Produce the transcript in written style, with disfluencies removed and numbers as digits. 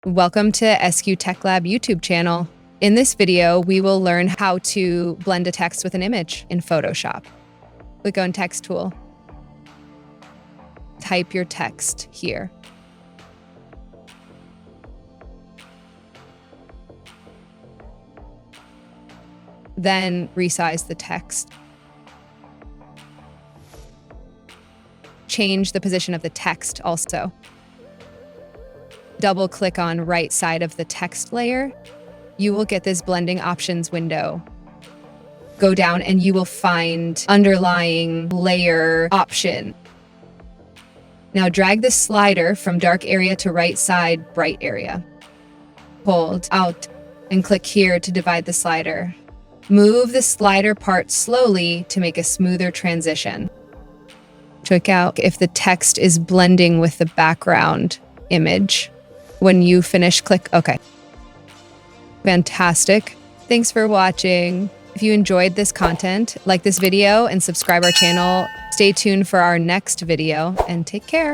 Welcome to SQ Tech Lab YouTube channel. In this video, we will learn how to blend a text with an image in Photoshop. Click on Text tool. Type your text here. Then resize the text. Change the position of the text also. Double-click on right side of the text layer. You will get this blending options window. Go down and you will find underlying layer option. Now drag the slider from dark area to right side bright area. Hold out and click here to divide the slider. Move the slider part slowly to make a smoother transition. Check out if the text is blending with the background image. When you finish, click OK. Fantastic. Thanks for watching. If you enjoyed this content, like this video and subscribe our channel. Stay tuned for our next video and take care.